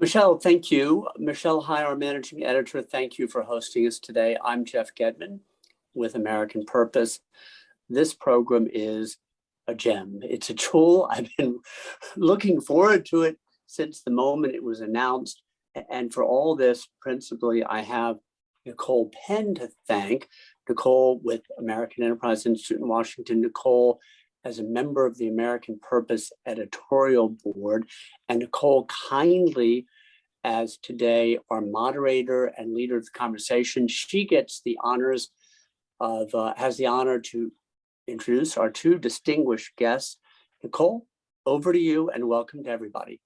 Michelle, thank you. Michelle High, our managing editor, thank you for hosting us today. I'm Jeff Gedman with American Purpose. This program is a gem. It's a tool. I've been looking forward to it since the moment it was announced. And for all this, principally, I have Nicole Penn to thank. Nicole with American Enterprise Institute in Washington. Nicole as a member of the American Purpose editorial board, and Nicole kindly as today our moderator and leader of the conversation. She gets the honors of, has the honor to introduce our two distinguished guests. Nicole, over to you and welcome to everybody.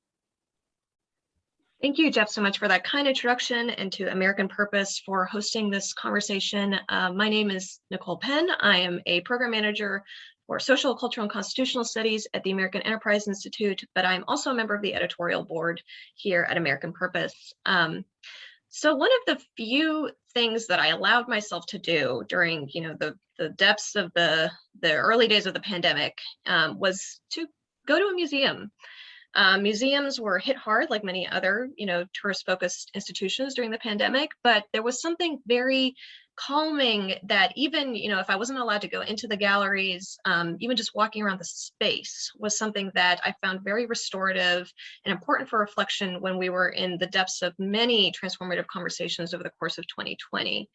Thank you, Jeff, so much for that kind introduction, and to American Purpose for hosting this conversation. My name is Nicole Penn. I am a program manager for social, cultural, and constitutional studies at the American Enterprise Institute, but I'm also a member of the editorial board here at American Purpose. So one of the few things that I allowed myself to do during, the depths of the early days of the pandemic was to go to a museum. Museums were hit hard, like many other, tourist-focused institutions during the pandemic, but there was something very calming that even, if I wasn't allowed to go into the galleries, even just walking around the space was something that I found very restorative and important for reflection when we were in the depths of many transformative conversations over the course of 2020.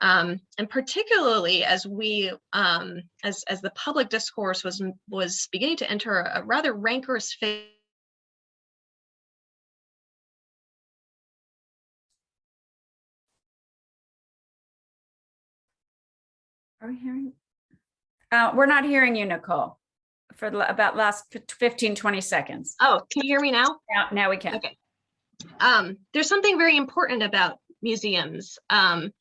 And particularly as we, as the public discourse was beginning to enter a rather rancorous phase. Are we hearing? We're not hearing you, Nicole, for about last 15, 20 seconds. Oh, can you hear me now? Now we can. Okay. There's something very important about museums. The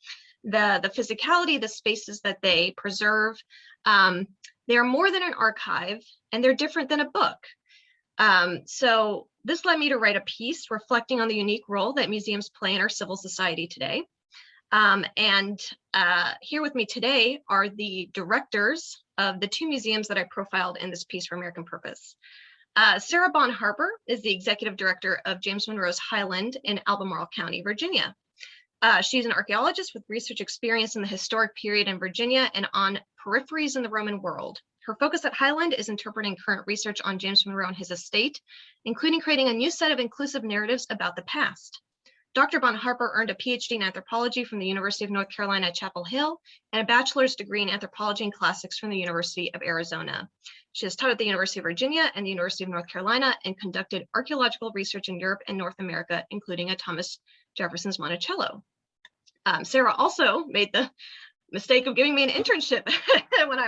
physicality, the spaces that they preserve, they're more than an archive, and they're different than a book. So this led me to write a piece reflecting on the unique role that museums play in our civil society today. Here with me today are the directors of the two museums that I profiled in this piece for American Purpose. Sara Bon-Harper is the executive director of James Monroe's Highland in Albemarle County, Virginia. She's an archaeologist with research experience in the historic period in Virginia and on peripheries in the Roman world. Her focus at Highland is interpreting current research on James Monroe and his estate, including creating a new set of inclusive narratives about the past. Dr. Bon-Harper earned a PhD in anthropology from the University of North Carolina at Chapel Hill and a bachelor's degree in anthropology and classics from the University of Arizona. She has taught at the University of Virginia and the University of North Carolina and conducted archaeological research in Europe and North America, including at Thomas Jefferson's Monticello. Sara also made the mistake of giving me an internship when I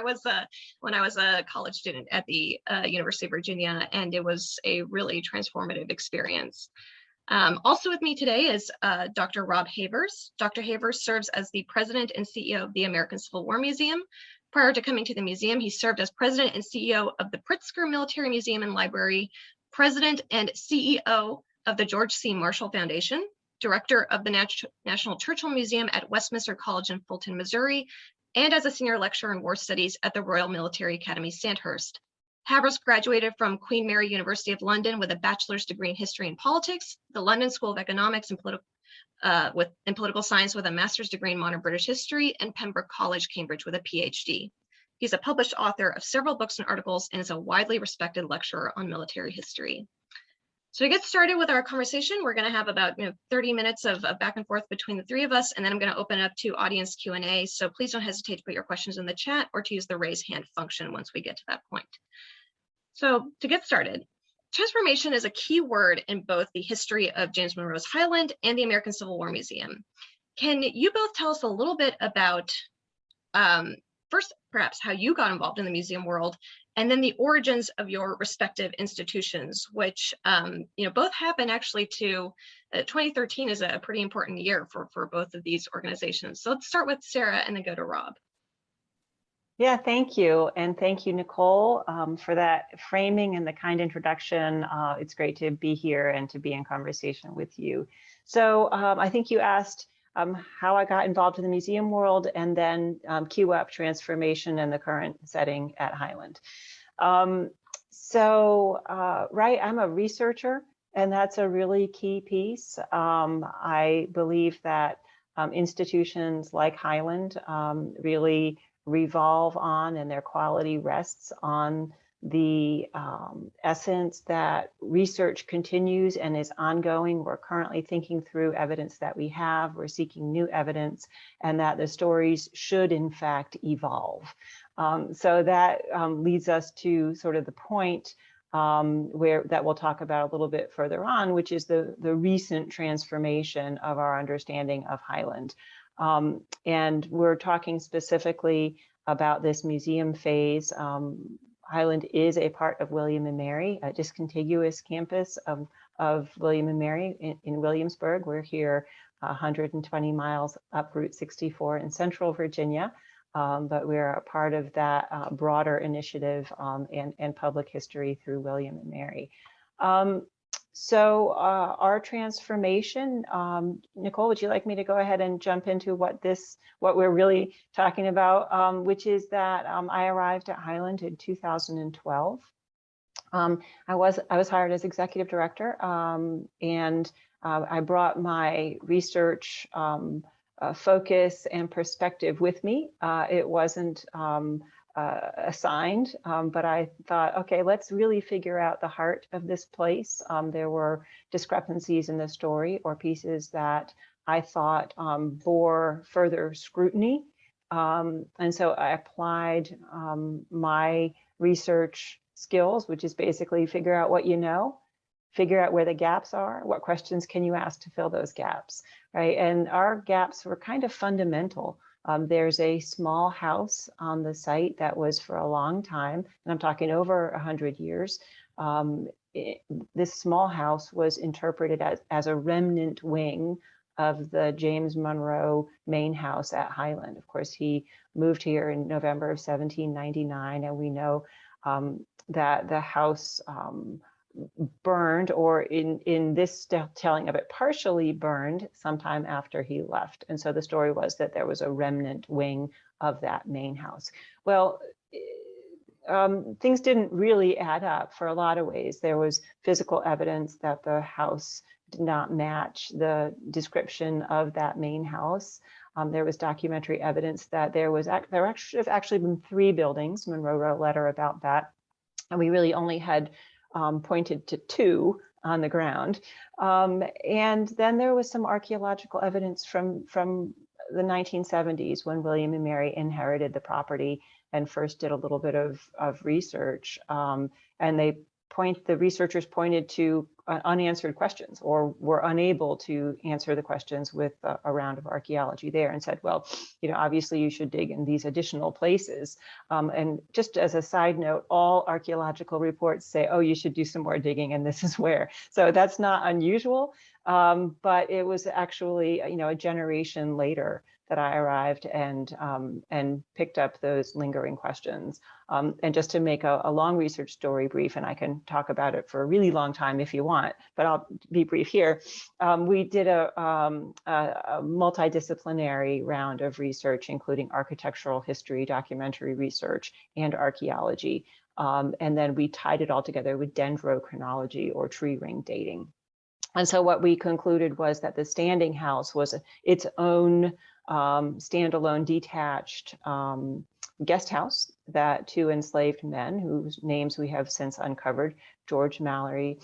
was a college student at the University of Virginia, and it was a really transformative experience. Also with me today is Dr. Rob Havers. Dr. Havers serves as the president and CEO of the American Civil War Museum. Prior to coming to the museum, he served as president and CEO of the Pritzker Military Museum and Library, president and CEO of the George C. Marshall Foundation, director of the National Churchill Museum at Westminster College in Fulton, Missouri, and as a senior lecturer in war studies at the Royal Military Academy Sandhurst. Havers graduated from Queen Mary University of London with a bachelor's degree in history and politics, the London School of Economics and political science with a master's degree in modern British history, and Pembroke College, Cambridge with a PhD. He's a published author of several books and articles and is a widely respected lecturer on military history. So to get started with our conversation, we're going to have about 30 minutes of back and forth between the three of us, and then I'm going to open it up to audience Q&A. So please don't hesitate to put your questions in the chat or to use the raise hand function once we get to that point. So to get started, transformation is a key word in both the history of James Monroe's Highland and the American Civil War Museum. Can you both tell us a little bit about, first, perhaps how you got involved in the museum world, and then the origins of your respective institutions, which both happen actually to, 2013 is a pretty important year for both of these organizations. So let's start with Sara and then go to Rob. Yeah, thank you. And thank you, Nicole, for that framing and the kind introduction. It's great to be here and to be in conversation with you. So I think you asked how I got involved in the museum world, and then queue up transformation and the current setting at Highland. Right, I'm a researcher And that's a really key piece. I believe that institutions like Highland really revolve on, and their quality rests on, the essence that research continues and is ongoing. We're currently thinking through evidence that we have, we're seeking new evidence, and that the stories should in fact evolve. So that leads us to sort of the point where that we'll talk about a little bit further on, which is the recent transformation of our understanding of Highland. And we're talking specifically about this museum phase. Highland is a part of William and Mary, a discontiguous campus of William and Mary in Williamsburg. We're here 120 miles up Route 64 in Central Virginia, but we're a part of that broader initiative and public history through William and Mary. So our transformation, Nicole, would you like me to go ahead and jump into what we're really talking about, which is that I arrived at Highland in 2012. I was hired as executive director, and I brought my research focus and perspective with me. It wasn't assigned, but I thought, okay, let's really figure out the heart of this place. There were discrepancies in the story, or pieces that I thought bore further scrutiny. And so I applied my research skills, which is basically figure out what you know, figure out where the gaps are, what questions can you ask to fill those gaps, right? And our gaps were kind of fundamental. There's a small house on the site that was for a long time, and I'm talking over 100 years. This small house was interpreted as a remnant wing of the James Monroe main house at Highland. Of course, he moved here in November of 1799, and we know that the house burned, or in this telling of it, partially burned sometime after he left. And so the story was that there was a remnant wing of that main house. Well, things didn't really add up for a lot of ways. There was physical evidence that the house did not match the description of that main house. There was documentary evidence that there should have actually been 3 buildings. Monroe wrote a letter about that, and we really only had pointed to 2 on the ground. And then there was some archaeological evidence from the 1970s, when William and Mary inherited the property and first did a little bit of research. And the researchers pointed to unanswered questions, or were unable to answer the questions with a round of archaeology there, and said, well, obviously you should dig in these additional places. And just as a side note, all archaeological reports say, oh, you should do some more digging, and this is where. So that's not unusual, but it was actually, a generation later that I arrived and picked up those lingering questions. And just to make a long research story brief, and I can talk about it for a really long time if you want, but I'll be brief here. We did a multidisciplinary round of research, including architectural history, documentary research, and archaeology. And then we tied it all together with dendrochronology, or tree ring dating. And so what we concluded was that the standing house was its own standalone, detached guest house that 2 enslaved men, whose names we have since uncovered, Peter Mallory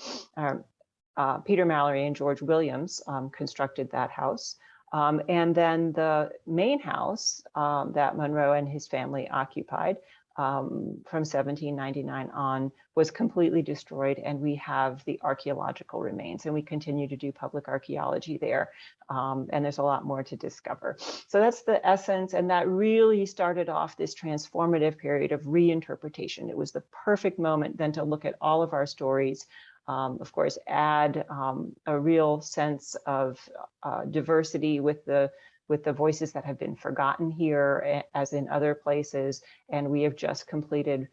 and George Williams, constructed that house. And then the main house that Monroe and his family occupied from 1799 on was completely destroyed, and we have the archaeological remains, and we continue to do public archaeology there, and there's a lot more to discover. So that's the essence, and that really started off this transformative period of reinterpretation. It was the perfect moment then to look at all of our stories, of course, add a real sense of diversity with the voices that have been forgotten here, as in other places. And we have just completed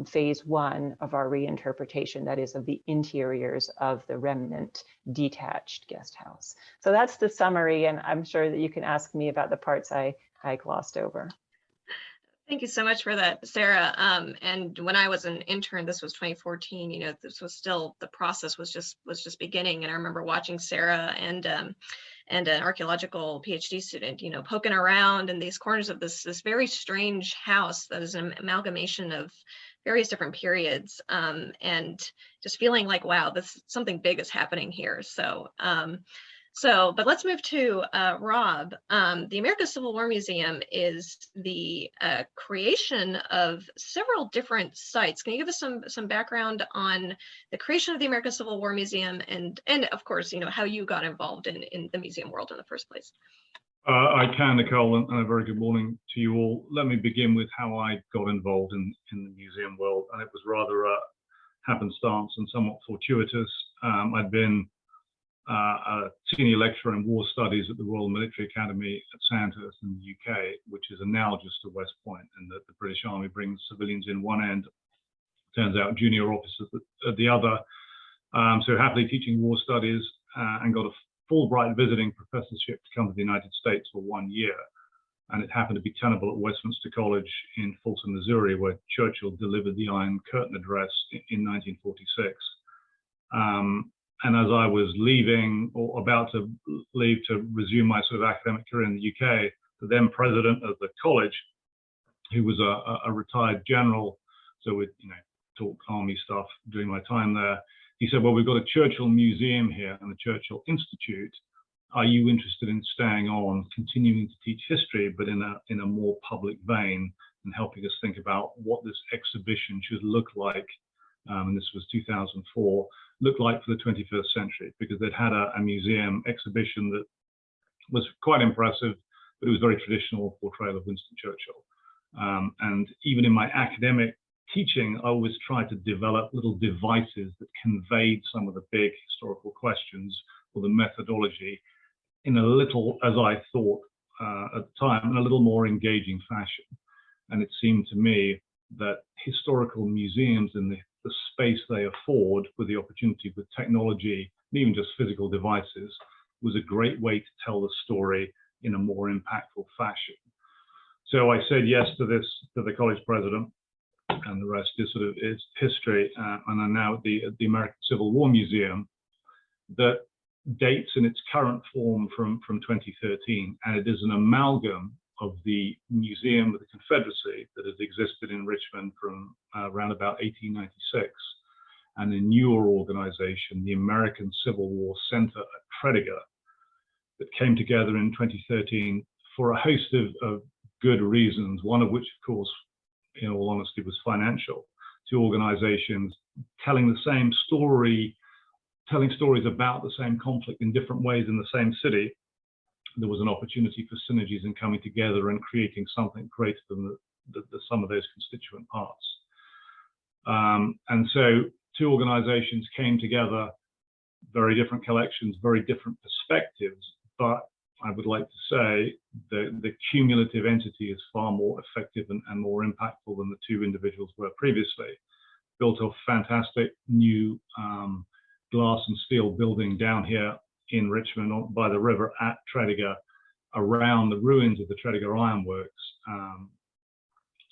phase 1 of our reinterpretation, that is, of the interiors of the remnant detached guest house. So that's the summary, and I'm sure that you can ask me about the parts I glossed over. Thank you so much for that, Sarah. And when I was an intern, this was 2014. This was still, the process was just beginning. And I remember watching Sarah and an archaeological PhD student, poking around in these corners of this very strange house that is an amalgamation of various different periods, and just feeling like, wow, something big is happening here. But let's move to Rob. The American Civil War Museum is the creation of several different sites. Can you give us some background on the creation of the American Civil War Museum and of course, how you got involved in the museum world in the first place? I can, Nicole, and a very good morning to you all. Let me begin with how I got involved in the museum world, and it was rather happenstance and somewhat fortuitous. I'd been a senior lecturer in war studies at the Royal Military Academy at Sandhurst in the UK, which is analogous to West Point, in that the British Army brings civilians in one end, turns out junior officers at the other. So happily teaching war studies, and got a Fulbright visiting professorship to come to the United States for 1 year. And it happened to be tenable at Westminster College in Folsom, Missouri, where Churchill delivered the Iron Curtain Address in 1946. And as I was leaving, or about to leave to resume my sort of academic career in the UK, the then president of the college, who was a retired general, so we'd talked army stuff during my time there, he said, well, we've got a Churchill Museum here and the Churchill Institute. Are you interested in staying on, continuing to teach history, but in a more public vein, and helping us think about what this exhibition should look like? And this was 2004, look like for the 21st century, because they'd had a museum exhibition that was quite impressive, but it was very traditional portrayal of Winston Churchill. And even in my academic teaching, I always tried to develop little devices that conveyed some of the big historical questions or the methodology in a little, as I thought at the time, in a little more engaging fashion. And it seemed to me that historical museums and the space they afford, with the opportunity with technology, and even just physical devices, was a great way to tell the story in a more impactful fashion. So I said yes to this, to the college president, and the rest is sort of is history. And I'm now at the American Civil War Museum, that dates in its current form from 2013, and it is an amalgam of the Museum of the Confederacy that has existed in Richmond from around about 1896, and a newer organization, the American Civil War Center at Tredegar, that came together in 2013 for a host of good reasons, one of which, of course, in all honesty, was financial. Two organizations telling the same story, telling stories about the same conflict in different ways in the same city. There was an opportunity for synergies in coming together and creating something greater than the sum of those constituent parts. And so two organizations came together, very different collections, very different perspectives, but I would like to say the cumulative entity is far more effective and more impactful than the two individuals were previously. Built a fantastic new glass and steel building down here in Richmond by the river at Tredegar, around the ruins of the Tredegar Ironworks.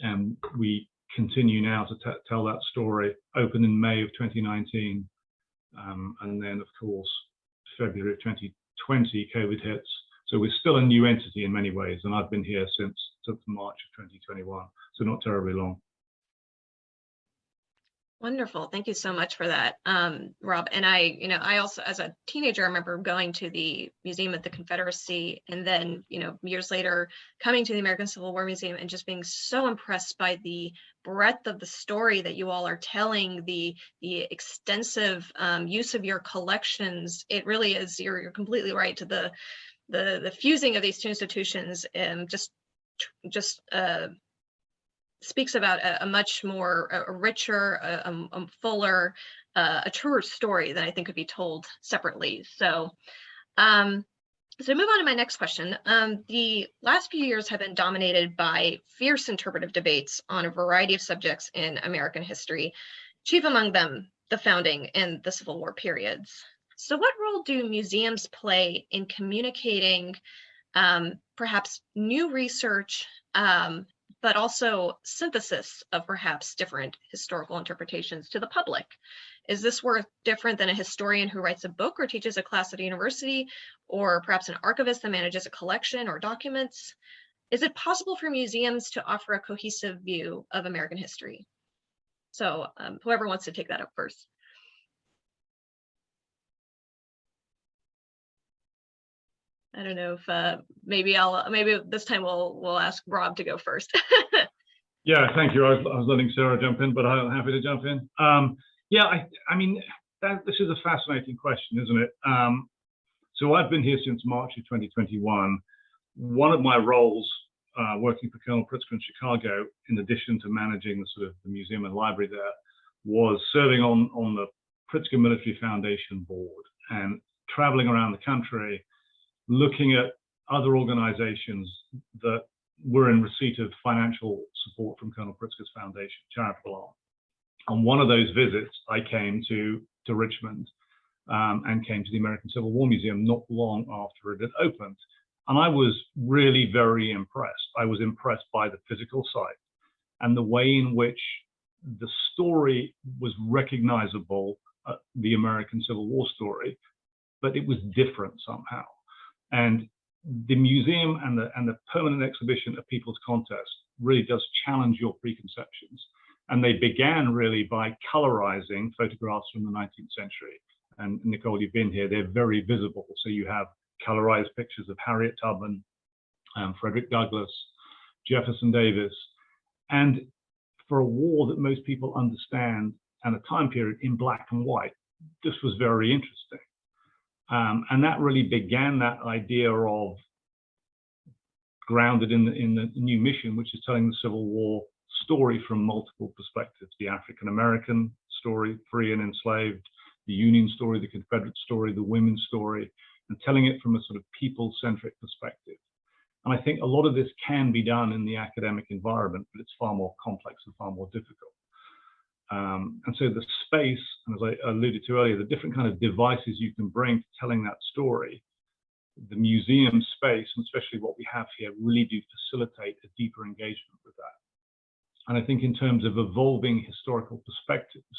And we continue now to tell that story. Opened in May of 2019. And then, of course, February of 2020, COVID hits. So we're still a new entity in many ways, and I've been here since March of 2021, so not terribly long. Wonderful. Thank you so much for that, Rob. And I also, as a teenager, I remember going to the Museum of the Confederacy, and then, years later, coming to the American Civil War Museum and just being so impressed by the breadth of the story that you all are telling, the extensive use of your collections. It really is, you're completely right, to the fusing of these two institutions, just speaks about a much more a richer, a fuller, a truer story than I think could be told separately. So to move on to my next question, the last few years have been dominated by fierce interpretive debates on a variety of subjects in American history, chief among them the founding and the Civil War periods. So what role do museums play in communicating perhaps new research, but also synthesis of perhaps different historical interpretations to the public. Is this work different than a historian who writes a book or teaches a class at a university, or perhaps an archivist that manages a collection or documents? Is it possible for museums to offer a cohesive view of American history? So whoever wants to take that up first. I don't know if maybe this time we'll ask Rob to go first. Yeah, thank you. I was letting Sarah jump in, but I'm happy to jump in. Yeah, I mean, this is a fascinating question, isn't it? So I've been here since March of 2021. One of my roles working for Colonel Pritzker in Chicago, in addition to managing the museum and library there, was serving on the Pritzker Military Foundation board and traveling around the country, looking at other organizations that were in receipt of financial support from Colonel Pritzker's foundation, charitable arm. On one of those visits, I came to Richmond and came to the American Civil War Museum not long after it had opened. And I was really very impressed. I was impressed by the physical site and the way in which the story was recognizable, the American Civil War story, but it was different somehow. And the museum and the permanent exhibition at People's Contest really does challenge your preconceptions. And they began really by colorizing photographs from the 19th century. And Nicole, you've been here, they're very visible. So you have colorized pictures of Harriet Tubman, Frederick Douglass, Jefferson Davis. And for a war that most people understand and a time period in black and white, this was very interesting. And that really began that idea of grounded in the new mission, which is telling the Civil War story from multiple perspectives: the African-American story, free and enslaved, the Union story, the Confederate story, the women's story, and telling it from a sort of people-centric perspective. And I think a lot of this can be done in the academic environment, but it's far more complex and far more difficult. And so the space, and as I alluded to earlier, the different kind of devices you can bring to telling that story, the museum space, and especially what we have here, really do facilitate a deeper engagement with that. And I think in terms of evolving historical perspectives,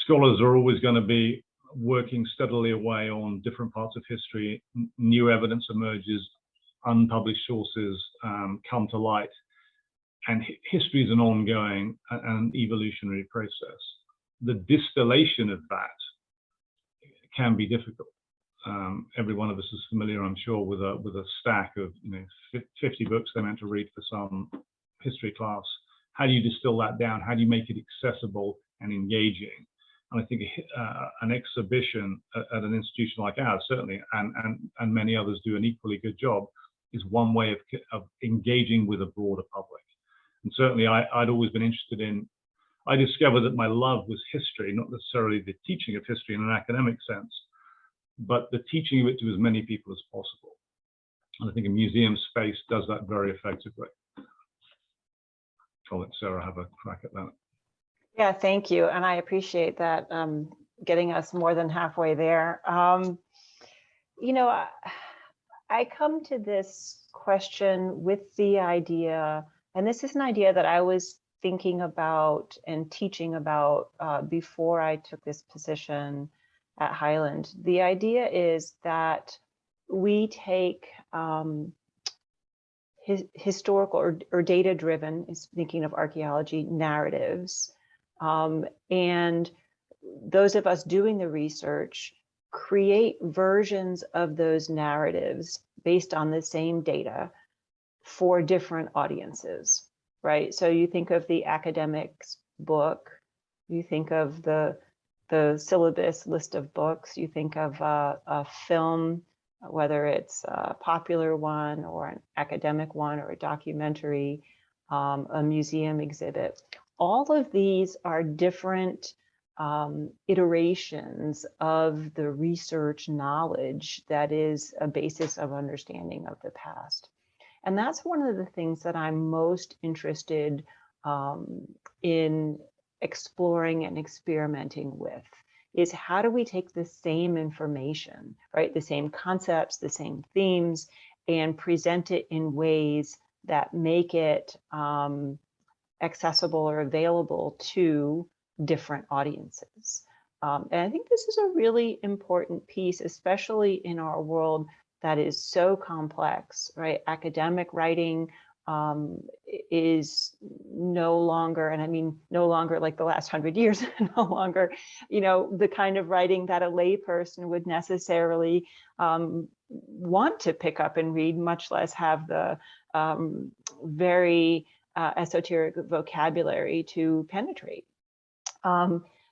scholars are always going to be working steadily away on different parts of history. New evidence emerges, unpublished sources come to light. And history is an ongoing and evolutionary process. The distillation of that can be difficult. Every one of us is familiar, I'm sure, with a stack of 50 books they're meant to read for some history class. How do you distill that down? How do you make it accessible and engaging? And I think an exhibition at an institution like ours, certainly, and many others do an equally good job, is one way of engaging with a broader public. And certainly I'd always been interested in, I discovered that my love was history, not necessarily the teaching of history in an academic sense, but the teaching of it to as many people as possible. And I think a museum space does that very effectively. I'll let Sarah have a crack at that. Yeah, thank you. And I appreciate that, getting us more than halfway there. I come to this question with the idea, and this is an idea that I was thinking about and teaching about before I took this position at Highland. The idea is that we take historical or data-driven, is thinking of archaeology, narratives, and those of us doing the research create versions of those narratives based on the same data for different audiences, right? So you think of the academics book, you think of the syllabus list of books, you think of a film, whether it's a popular one or an academic one or a documentary, a museum exhibit. All of these are different iterations of the research knowledge that is a basis of understanding of the past. And that's one of the things that I'm most interested in exploring and experimenting with, is how do we take the same information, right? The same concepts, the same themes, and present it in ways that make it accessible or available to different audiences. And I think this is a really important piece, especially in our world that is so complex, right? Academic writing is no longer, and I mean no longer like the last 100 years, no longer, the kind of writing that a layperson would necessarily want to pick up and read, much less have the very esoteric vocabulary to penetrate.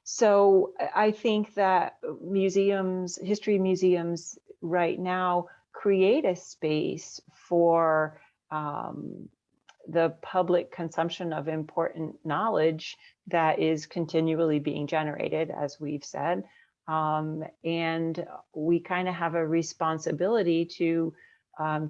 So I think that museums, history museums right now create a space for the public consumption of important knowledge that is continually being generated, as we've said. And we kind of have a responsibility to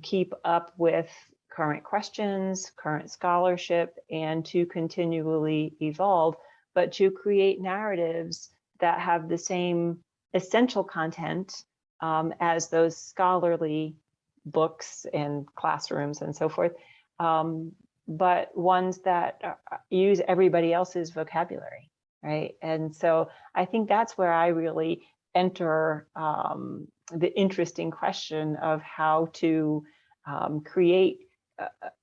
keep up with current questions, current scholarship, and to continually evolve, but to create narratives that have the same essential content as those scholarly books and classrooms and so forth, but ones that use everybody else's vocabulary, right? And so I think that's where I really enter the interesting question of how to create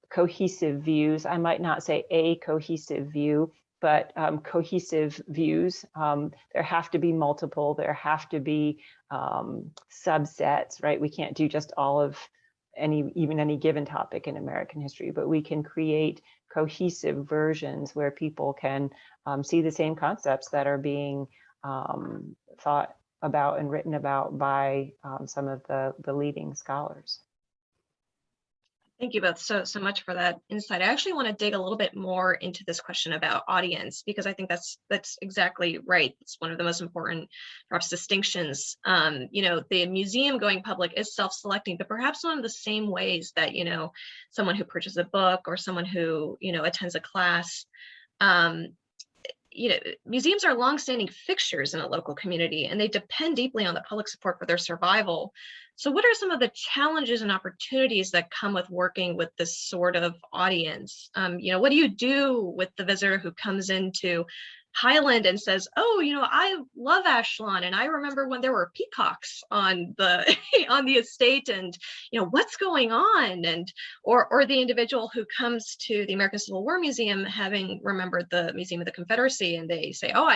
cohesive views. I might not say a cohesive view, but cohesive views. There have to be multiple, there have to be subsets, right? We can't do just all of even any given topic in American history, but we can create cohesive versions where people can see the same concepts that are being thought about and written about by some of the leading scholars. Thank you both so much for that insight. I actually want to dig a little bit more into this question about audience, because I think that's exactly right. It's one of the most important, perhaps, distinctions. The museum going public is self-selecting, but perhaps one of the same ways that, someone who purchases a book or someone who, attends a class, museums are longstanding fixtures in a local community, and they depend deeply on the public support for their survival. So what are some of the challenges and opportunities that come with working with this sort of audience? What do you do with the visitor who comes into Highland and says, oh, I love Ashlon, and I remember when there were peacocks on the on the estate, and what's going on? And or the individual who comes to the American Civil War Museum having remembered the Museum of the Confederacy, and they say, oh,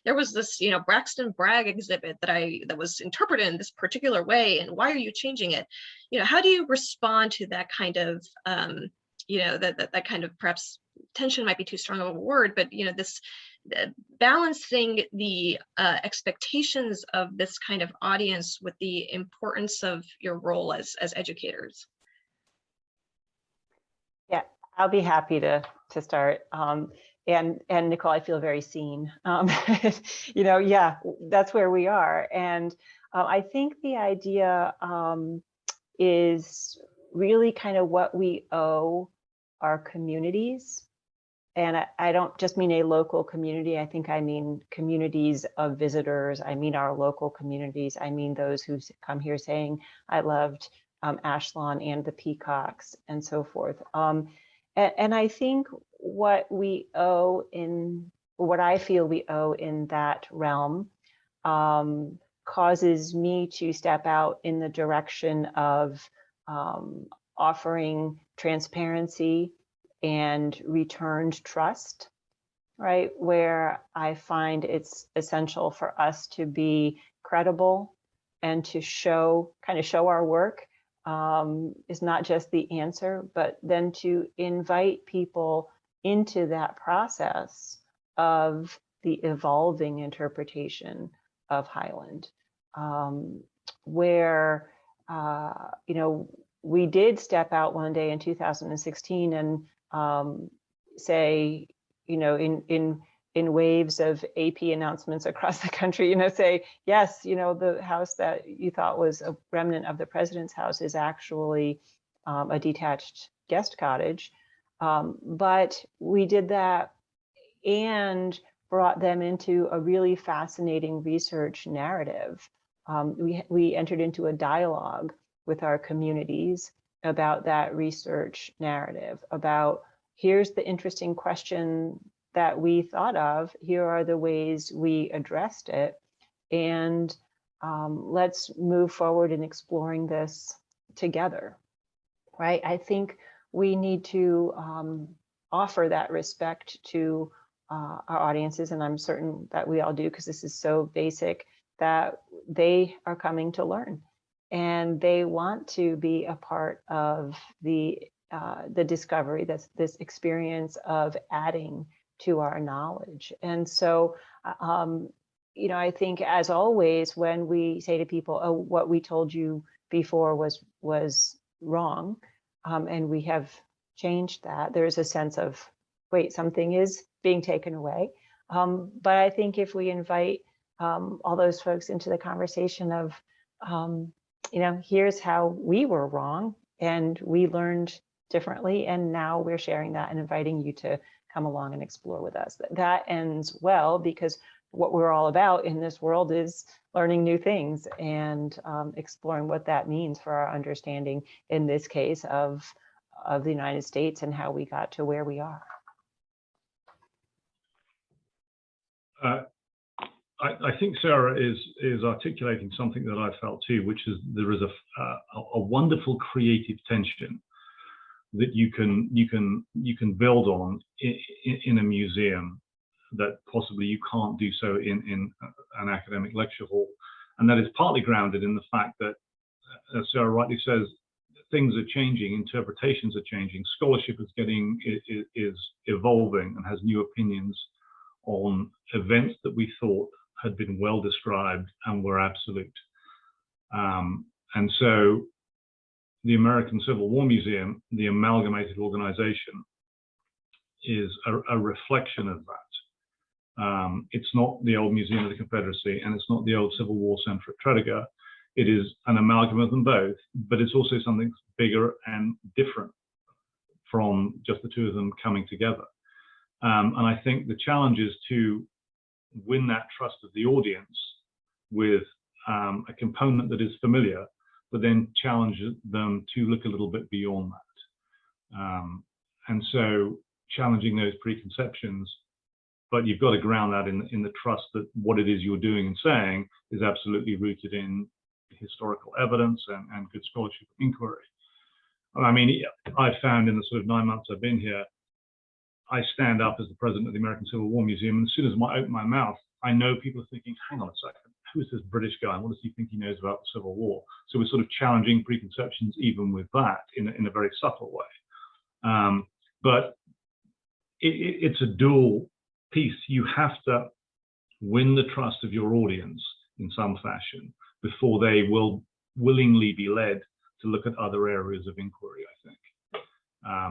there was this Braxton Bragg exhibit that was interpreted in this particular way, and why are you changing it? How do you respond to that kind of that kind of, perhaps tension might be too strong of a word, but this balancing the expectations of this kind of audience with the importance of your role as educators? Yeah, I'll be happy to start. And Nicole, I feel very seen. Yeah, that's where we are. And I think the idea is really kind of what we owe our communities. And I don't just mean a local community. I think I mean communities of visitors. I mean our local communities. I mean those who come here saying, I loved Ashlon and the peacocks and so forth. And I think what I feel we owe in that realm causes me to step out in the direction of offering transparency and returned trust, right? Where I find it's essential for us to be credible and to show our work is not just the answer, but then to invite people into that process of the evolving interpretation of Highland, where, we did step out one day in 2016 and say, in waves of AP announcements across the country, say, yes, the house that you thought was a remnant of the president's house is actually a detached guest cottage. But we did that and brought them into a really fascinating research narrative. We entered into a dialogue with our communities about that research narrative, about here's the interesting question that we thought of, here are the ways we addressed it, and let's move forward in exploring this together, right? I think we need to offer that respect to our audiences, and I'm certain that we all do, because this is so basic, that they are coming to learn and they want to be a part of the discovery, this experience of adding to our knowledge. And so, you know, I think, as always, when we say to people, oh, what we told you before was wrong, and we have changed that, there's a sense of, wait, something is being taken away. But I think if we invite all those folks into the conversation of, you know, here's how we were wrong and we learned differently, and now we're sharing that and inviting you to come along and explore with us. That ends well, because what we're all about in this world is learning new things and exploring what that means for our understanding, in this case, of the United States and how we got to where we are. I think Sarah is articulating something that I felt too, which is there is a wonderful creative tension that you can build on in a museum that possibly you can't do so in an academic lecture hall, and that is partly grounded in the fact that, as Sarah rightly says, things are changing, interpretations are changing, scholarship is evolving and has new opinions on events that we thought had been well described and were absolute. And so the American Civil War Museum, the amalgamated organization, is a reflection of that. It's not the old Museum of the Confederacy, and it's not the old Civil War Center at Tredegar. It is an amalgam of them both, but it's also something bigger and different from just the two of them coming together. And I think the challenge is to win that trust of the audience with a component that is familiar, but then challenge them to look a little bit beyond that. And so challenging those preconceptions, but you've got to ground that in the trust that what it is you're doing and saying is absolutely rooted in historical evidence and good scholarship inquiry. I mean, I've found in the sort of 9 months I've been here, I stand up as the president of the American Civil War Museum, and as soon as I open my mouth, I know people are thinking, hang on a second, who is this British guy, and what does he think he knows about the Civil War? So we're sort of challenging preconceptions even with that in a very subtle way. But it's a dual piece. You have to win the trust of your audience in some fashion before they will willingly be led to look at other areas of inquiry, I think.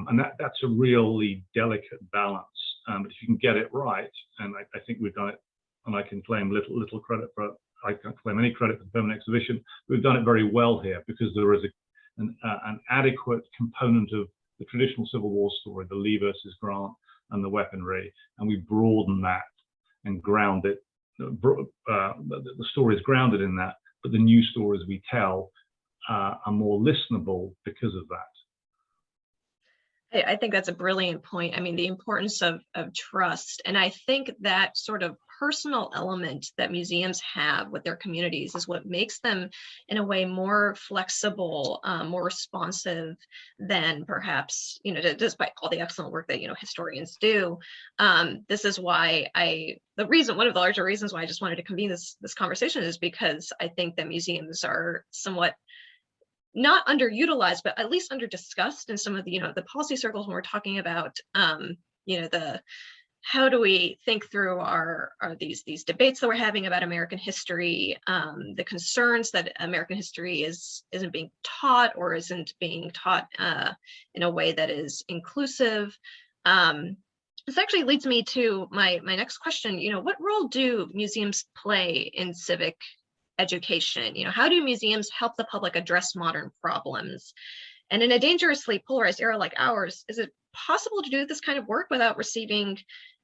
And that's a really delicate balance. But if you can get it right, and I think we've done it, and I can claim little credit for, I can't claim any credit for the permanent exhibition, we've done it very well here, because there is an adequate component of the traditional Civil War story, the Lee versus Grant and the weaponry, and we broaden that and ground it. The story is grounded in that, but the new stories we tell are more listenable because of that. I think that's a brilliant point. I mean, the importance of trust. And I think that sort of personal element that museums have with their communities is what makes them, in a way, more flexible, more responsive than perhaps, you know, despite all the excellent work that, you know, historians do. This is why one of the larger reasons why I just wanted to convene this conversation is because I think that museums are somewhat not underutilized, but at least under-discussed in some of the, you know, the policy circles when we're talking about, you know, how do we think through these debates that we're having about American history, the concerns that American history isn't being taught or isn't being taught in a way that is inclusive. This actually leads me to my next question. You know, what role do museums play in civic education? You know, how do museums help the public address modern problems? And in a dangerously polarized era like ours, is it possible to do this kind of work without receiving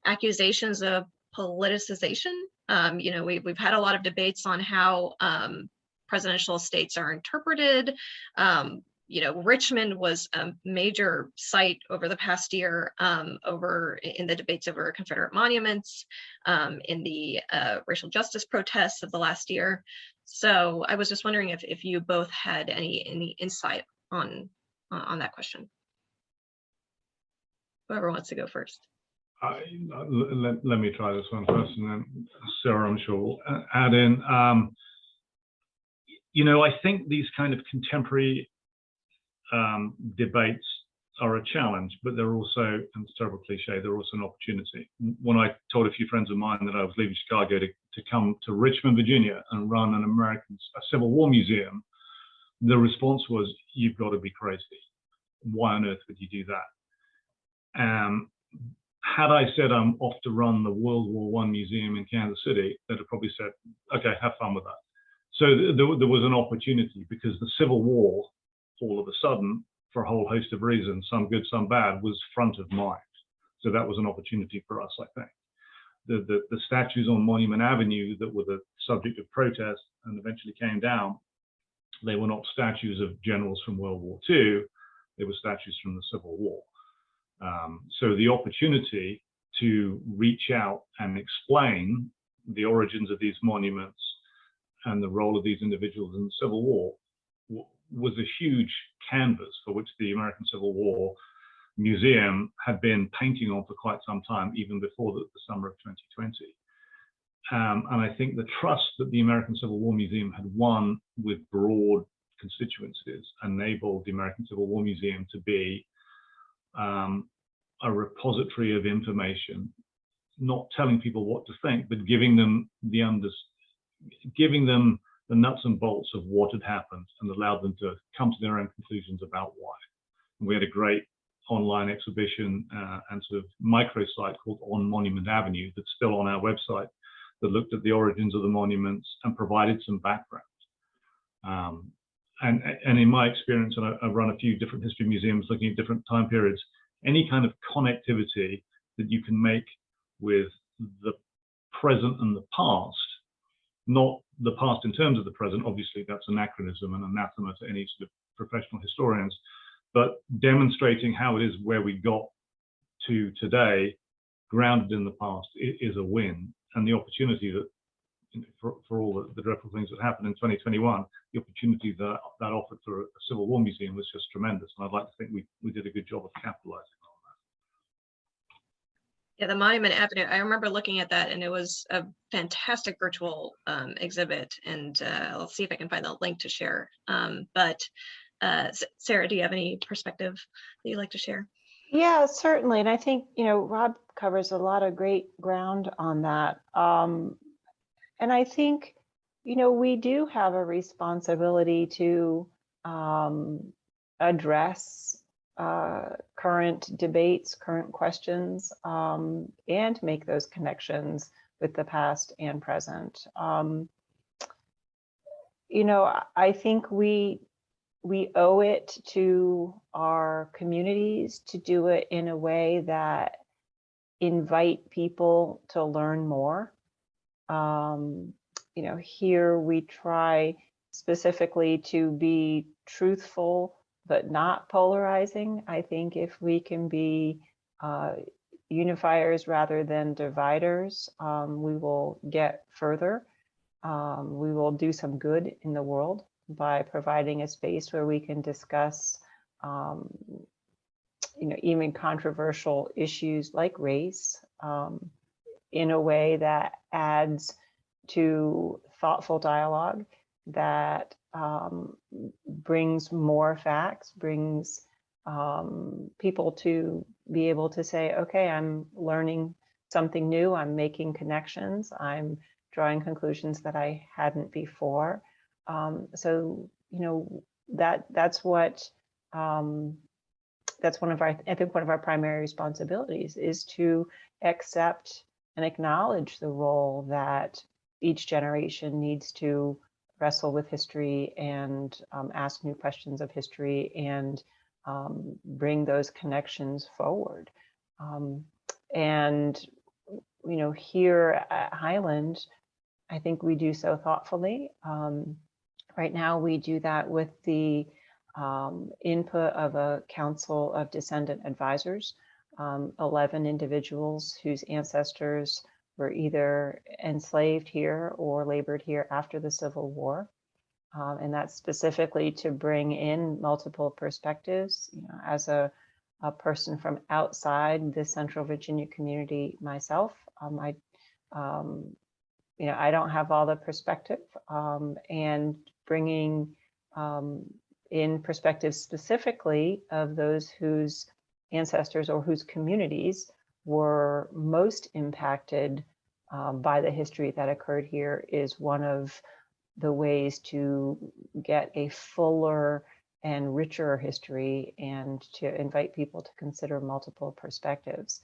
accusations of politicization? You know, we've had a lot of debates on how presidential estates are interpreted, Richmond was a major site over the past year, over in the debates over Confederate monuments, in the racial justice protests of the last year. So I was just wondering if you both had any insight on that question. Whoever wants to go first. Let me try this one first, and then Sarah, I'm sure, will add in. I think these kind of contemporary debates are a challenge, but they're also, and it's a terrible cliche, they're also an opportunity. When I told a few friends of mine that I was leaving Chicago to come to Richmond, Virginia and run a Civil War museum, the response was, "You've got to be crazy. Why on earth would you do that?" Had I said I'm off to run the World War I museum in Kansas City, they'd have probably said, "Okay, have fun with that." So there was an opportunity, because the Civil War, all of a sudden, for a whole host of reasons, some good, some bad, was front of mind. So that was an opportunity for us, I think. The statues on Monument Avenue that were the subject of protest and eventually came down, they were not statues of generals from World War II, they were statues from the Civil War. So the opportunity to reach out and explain the origins of these monuments and the role of these individuals in the Civil War was a huge canvas for which the American Civil War Museum had been painting on for quite some time, even before the summer of 2020. And I think the trust that the American Civil War Museum had won with broad constituencies enabled the American Civil War Museum to be a repository of information, not telling people what to think, but giving them the nuts and bolts of what had happened, and allowed them to come to their own conclusions about why. And we had a great online exhibition and sort of microsite called On Monument Avenue that's still on our website, that looked at the origins of the monuments and provided some background. And in my experience, and I've run a few different history museums looking at different time periods, any kind of connectivity that you can make with the present and the past, not the past in terms of the present, obviously that's anachronism and anathema to any sort of professional historians, but demonstrating how it is where we got to today, grounded in the past, is a win. And the opportunity that, for all the dreadful things that happened in 2021, the opportunity that offered for a Civil War museum was just tremendous. And I'd like to think we did a good job of capitalizing on that. Yeah, the Monument Avenue, I remember looking at that, and it was a fantastic virtual exhibit. And I'll see if I can find the link to share. But Sarah, do you have any perspective that you'd like to share? Yeah, certainly. And I think, Rob covers a lot of great ground on that. And I think, we do have a responsibility to address current debates, current questions, and make those connections with the past and present. I think we owe it to our communities to do it in a way that invite people to learn more. Here we try specifically to be truthful, but not polarizing. I think if we can be unifiers rather than dividers, we will get further. We will do some good in the world by providing a space where we can discuss, even controversial issues like race in a way that adds to thoughtful dialogue, that brings more facts, brings people to be able to say, okay, I'm learning something new, I'm making connections, I'm drawing conclusions that I hadn't before. So that's what that's one of our primary responsibilities, is to accept and acknowledge the role that each generation needs to wrestle with history and ask new questions of history and bring those connections forward. And here at Highland, I think we do so thoughtfully. Right now, we do that with the input of a council of descendant advisors, 11 individuals whose ancestors were either enslaved here or labored here after the Civil War. And that's specifically to bring in multiple perspectives. You know, as a person from outside the Central Virginia community myself, you know, I don't have all the perspective, and bringing in perspectives specifically of those whose ancestors or whose communities were most impacted by the history that occurred here is one of the ways to get a fuller and richer history and to invite people to consider multiple perspectives.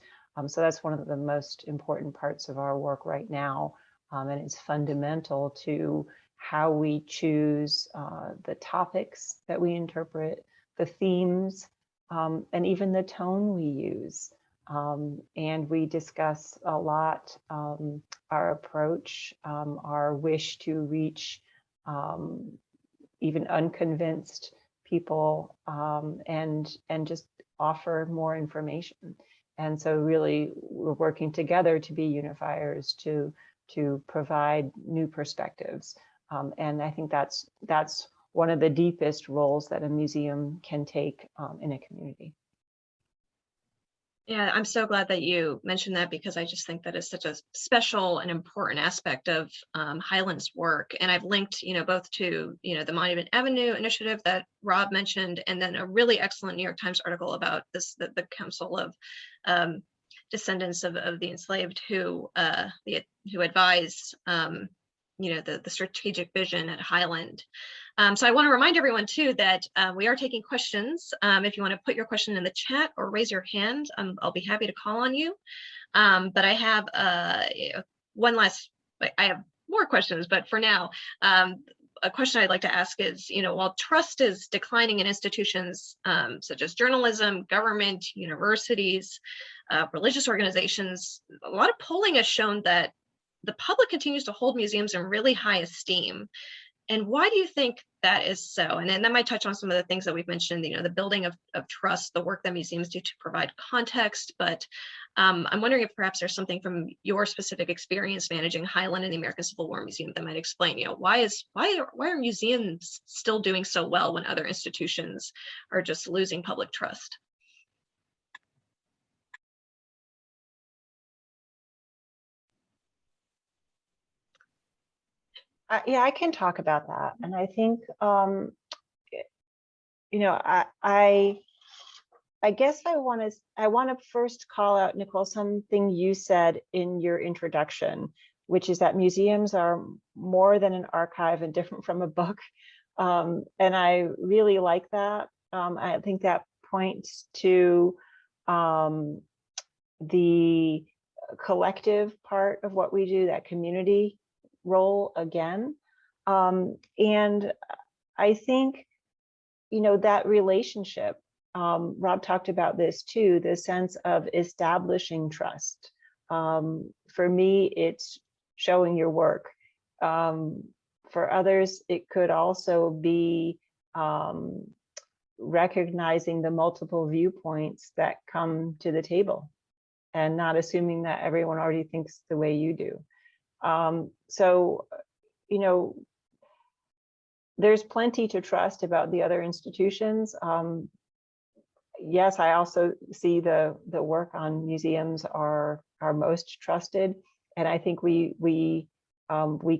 So that's one of the most important parts of our work right now. And it's fundamental to how we choose the topics that we interpret, the themes, and even the tone we use. And we discuss a lot our approach, our wish to reach even unconvinced people, and just offer more information. And so really we're working together to be unifiers to provide new perspectives. And I think that's one of the deepest roles that a museum can take in a community. Yeah, I'm so glad that you mentioned that, because I just think that is such a special and important aspect of Highland's work. And I've linked, you know, both to, you know, the Monument Avenue initiative that Rob mentioned, and then a really excellent New York Times article about this, the Council of Descendants of the Enslaved who advise, you know, the strategic vision at Highland. So I want to remind everyone too that we are taking questions. If you want to put your question in the chat or raise your hand, I'll be happy to call on you. But I have one last, I have more questions, but for now, a question I'd like to ask is, you know, while trust is declining in institutions such as journalism, government, universities, religious organizations, a lot of polling has shown that the public continues to hold museums in really high esteem. And why do you think that is so? And then that might touch on some of the things that we've mentioned, you know, the building of trust, the work that museums do to provide context. But I'm wondering if perhaps there's something from your specific experience managing Highland and the American Civil War Museum that might explain, you know, why are museums still doing so well when other institutions are just losing public trust? Yeah, I can talk about that. And I think, you know, I guess I want to first call out, Nicole, something you said in your introduction, which is that museums are more than an archive and different from a book. And I really like that. I think that points to the collective part of what we do, that community role again. And I think, you know, that relationship, Rob talked about this too, the sense of establishing trust. For me, it's showing your work. For others, it could also be recognizing the multiple viewpoints that come to the table and not assuming that everyone already thinks the way you do. So, you know, there's plenty to trust about the other institutions. Yes, I also see the work on museums are most trusted, and I think we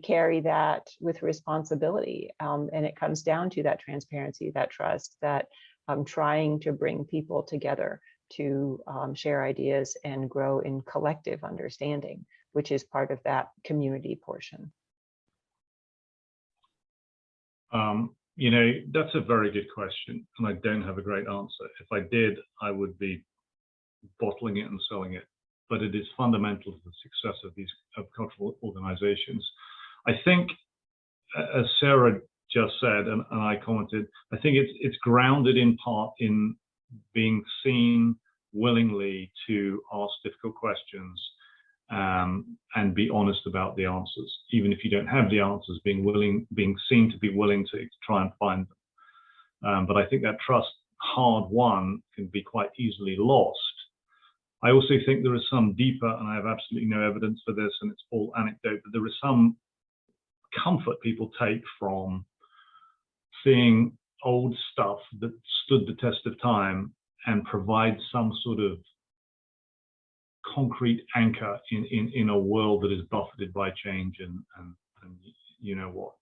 carry that with responsibility, and it comes down to that transparency, that trust, that trying to bring people together to share ideas and grow in collective understanding, which is part of that community portion. You know, that's a very good question, and I don't have a great answer. If I did, I would be bottling it and selling it. But it is fundamental to the success of these cultural organizations. I think, as Sarah just said, and I commented, I think it's grounded in part in being seen willingly to ask difficult questions and be honest about the answers, even if you don't have the answers, being seen to be willing to try and find But I think that trust, hard won, can be quite easily lost. I also think there is some deeper, and I have absolutely no evidence for this, and it's all anecdote, but there is some comfort people take from seeing old stuff that stood the test of time and provide some sort of concrete anchor in a world that is buffeted by change and you know what,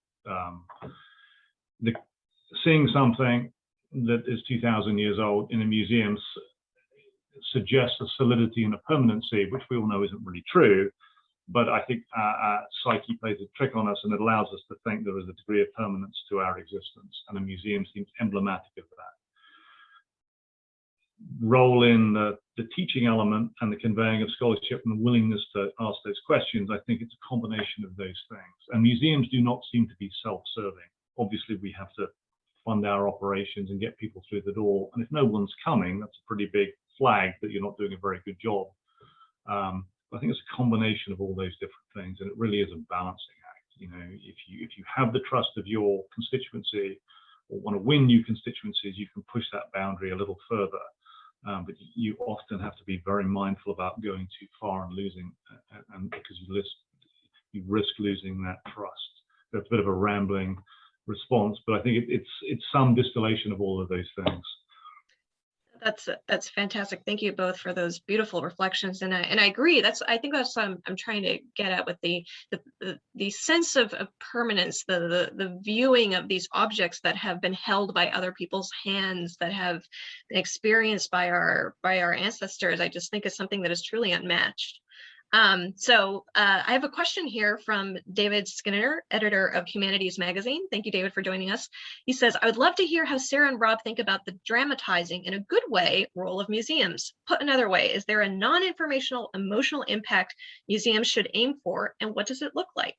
seeing something that is 2,000 years old in a museum suggests a solidity and a permanency, which we all know isn't really true. But I think psyche plays a trick on us, and it allows us to think there is a degree of permanence to our existence, and a museum seems emblematic of that. Roll in the teaching element and the conveying of scholarship and the willingness to ask those questions. I think it's a combination of those things. And museums do not seem to be self-serving. Obviously, we have to fund our operations and get people through the door. And if no one's coming, that's a pretty big flag that you're not doing a very good job. I think it's a combination of all those different things, and it really is a balancing act. You know, if you have the trust of your constituency or want to win new constituencies, you can push that boundary a little further. But you often have to be very mindful about going too far and losing, and because you risk losing that trust. That's a bit of a rambling response, but I think it's some distillation of all of those things. That's fantastic. Thank you both for those beautiful reflections, and I agree. I think that's what I'm trying to get at with the sense of permanence, the viewing of these objects that have been held by other people's hands, that have been experienced by our ancestors. I just think is something that is truly unmatched. So I have a question here from David Skinner, editor of Humanities Magazine. Thank you, David, for joining us. He says, I would love to hear how Sara and Rob think about the dramatizing in a good way role of museums. Put another way, is there a non-informational emotional impact museums should aim for, and what does it look like?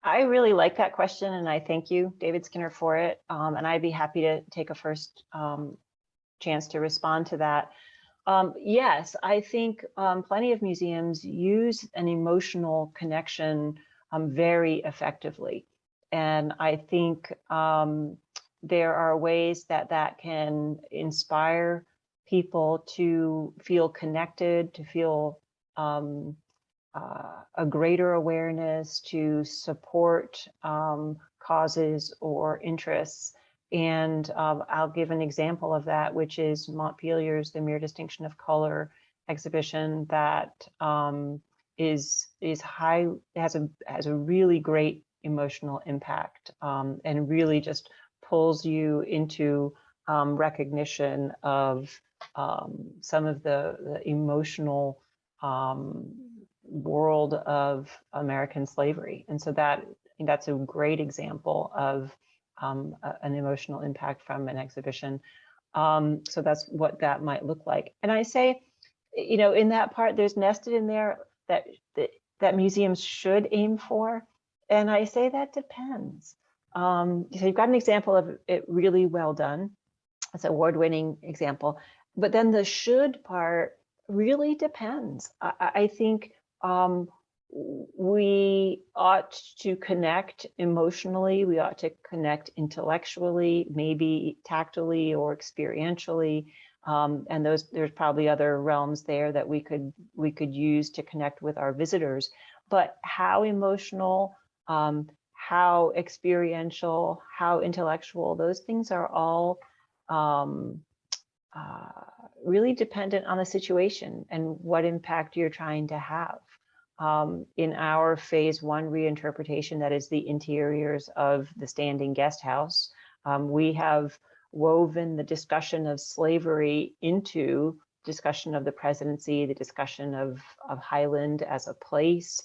I really like that question, and I thank you, David Skinner, for it. And I'd be happy to take a first chance to respond to that. Yes, I think plenty of museums use an emotional connection very effectively. And I think there are ways that can inspire people to feel connected, to feel a greater awareness, to support causes or interests. And I'll give an example of that, which is Montpelier's The Mere Distinction of Color exhibition that has a really great emotional impact and really just pulls you into recognition of some of the emotional world of American slavery. And so that's a great example of an emotional impact from an exhibition. So that's what that might look like. And I say, you know, in that part, there's nested in there that museums should aim for. And I say that depends. So you've got an example of it really well done. It's an award-winning example. But then the should part really depends. I think we ought to connect emotionally, we ought to connect intellectually, maybe tactily or experientially, and there's probably other realms there that we could use to connect with our visitors. But how emotional, how experiential, how intellectual, those things are all really dependent on the situation and what impact you're trying to have. In our phase 1 reinterpretation, that is the interiors of the standing guest house, we have woven the discussion of slavery into discussion of the presidency, the discussion of Highland as a place.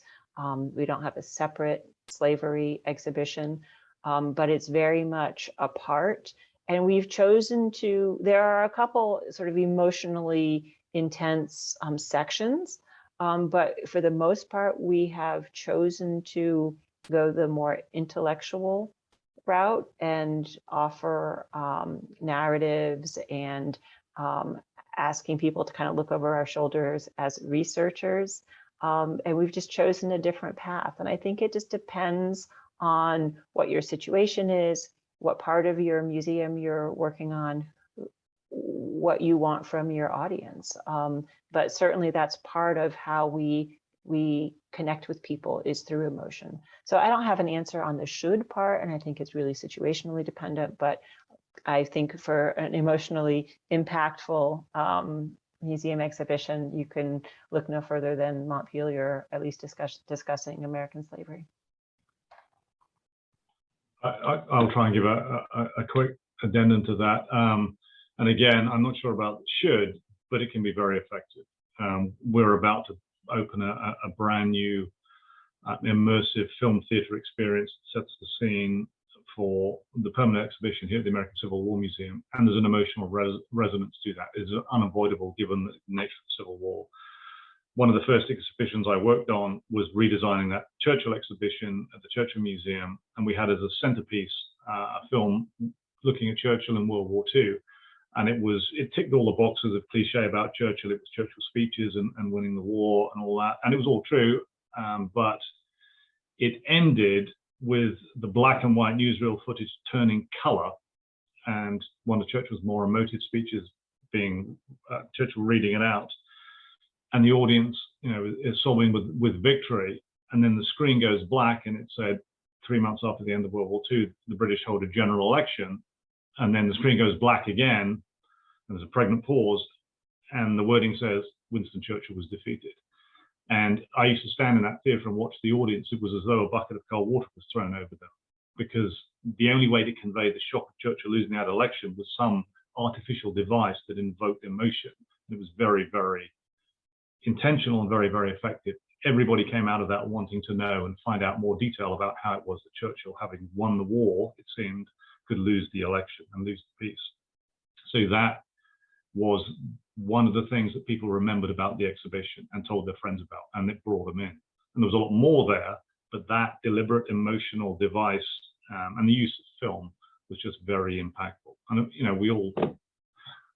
We don't have a separate slavery exhibition, but it's very much a part. And we've chosen to, there are a couple sort of emotionally intense sections, but for the most part, we have chosen to go the more intellectual route and offer narratives and asking people to kind of look over our shoulders as researchers. And we've just chosen a different path. And I think it just depends on what your situation is, what part of your museum you're working on, what you want from your audience. But certainly that's part of how we connect with people, is through emotion. So I don't have an answer on the should part, and I think it's really situationally dependent, but I think for an emotionally impactful museum exhibition, you can look no further than Montpelier, at least discussing American slavery. I'll try and give a quick addendum to that. And again, I'm not sure about should, but it can be very effective. We're about to open a brand new immersive film theater experience that sets the scene for the permanent exhibition here at the American Civil War Museum, and there's an emotional resonance to that. It's unavoidable given the nature of the Civil War. One of the first exhibitions I worked on was redesigning that Churchill exhibition at the Churchill Museum, and we had as a centerpiece a film looking at Churchill in World War II. And it ticked all the boxes of cliche about Churchill. It was Churchill's speeches and winning the war and all that. And it was all true, but it ended with the black and white newsreel footage turning color, and one of Churchill's more emotive speeches being Churchill reading it out. And the audience, is sobbing with victory. And then the screen goes black and it said, 3 months after the end of World War II, the British hold a general election. And then the screen goes black again, and there's a pregnant pause, and the wording says Winston Churchill was defeated. And I used to stand in that theatre and watch the audience. It was as though a bucket of cold water was thrown over them, because the only way to convey the shock of Churchill losing that election was some artificial device that invoked emotion. It was very, very intentional and very, very effective. Everybody came out of that wanting to know and find out more detail about how it was that Churchill, having won the war, it seemed, could lose the election and lose the peace. So that was one of the things that people remembered about the exhibition and told their friends about, and it brought them in. And there was a lot more there, but that deliberate emotional device and the use of film was just very impactful. And we all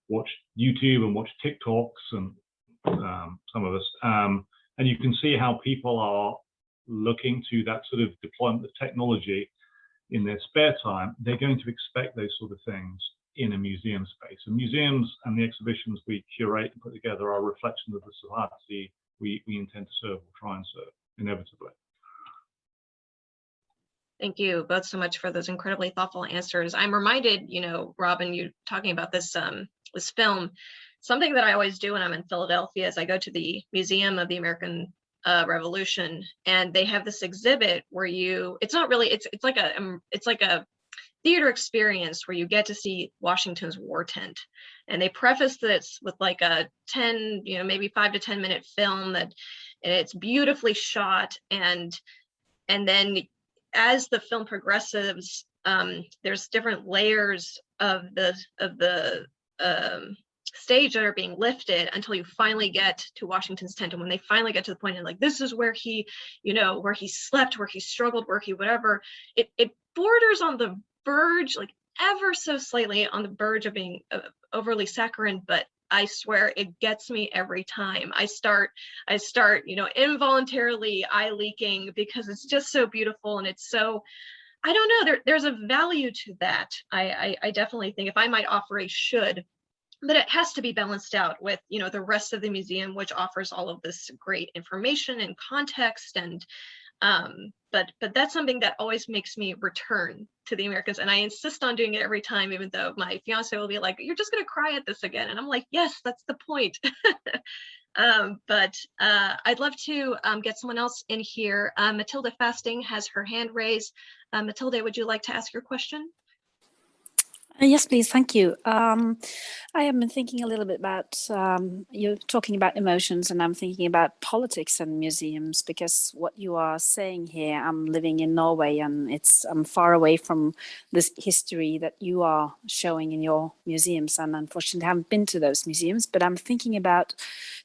watch YouTube and watch TikToks, and some of us, and you can see how people are looking to that sort of deployment of technology in their spare time. They're going to expect those sort of things in a museum space. And museums and the exhibitions we curate and put together are reflections of the society we intend to serve or try and serve, inevitably. Thank you both so much for those incredibly thoughtful answers. I'm reminded, Robin, you talking about this this film, something that I always do when I'm in Philadelphia is I go to the Museum of the American Revolution, and they have this exhibit where it's like a theater experience where you get to see Washington's war tent. And they preface this with like a 10, maybe 5 to 10 minute film and it's beautifully shot. And then as the film progresses, there's different layers of the stage that are being lifted until you finally get to Washington's tent. And when they finally get to the point and like, this is where he, where he slept, where he struggled, where he whatever, it borders on the verge, like ever so slightly on the verge of being overly saccharine, but I swear it gets me every time. I start, involuntarily eye leaking because it's just so beautiful, and it's so, I don't know, there's a value to that. I definitely think, if I might offer a should, but it has to be balanced out with, the rest of the museum, which offers all of this great information and context. And but that's something that always makes me return to the Americans, and I insist on doing it every time, even though my fiance will be like, you're just going to cry at this again, and I'm like, yes, that's the point. But I'd love to get someone else in here. Matilda Fasting has her hand raised. Matilda, would you like to ask your question? Yes, please. Thank you. I have been thinking a little bit about, you're talking about emotions, and I'm thinking about politics and museums, because what you are saying here, I'm living in Norway, and I'm far away from this history that you are showing in your museums, and unfortunately haven't been to those museums. But I'm thinking about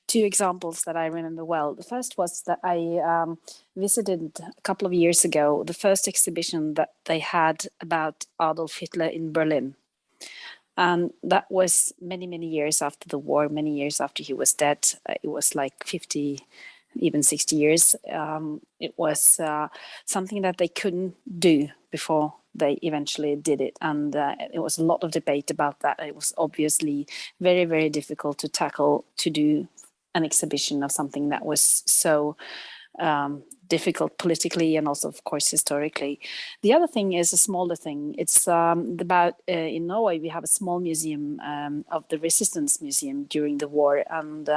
2 examples that I remember well. The first was that I visited a couple of years ago the first exhibition that they had about Adolf Hitler in Berlin. And that was many, many years after the war, many years after he was dead. It was like 50 even 60 years. It was something that they couldn't do before they eventually did it. And it was a lot of debate about that. It was obviously very, very difficult to tackle, to do an exhibition of something that was so difficult politically and also, of course, historically. The other thing is a smaller thing. It's about in Norway, we have a small museum of the Resistance Museum during the war. And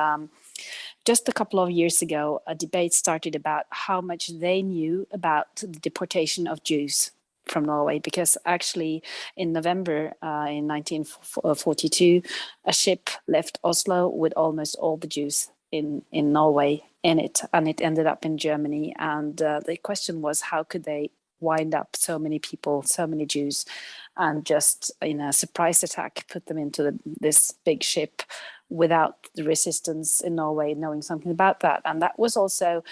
just a couple of years ago, a debate started about how much they knew about the deportation of Jews from Norway, because actually in November in 1942, a ship left Oslo with almost all the Jews in Norway in it, and it ended up in Germany. And the question was, how could they wind up so many people, so many Jews, and just in a surprise attack put them into this big ship without the resistance in Norway knowing something about that. And that was also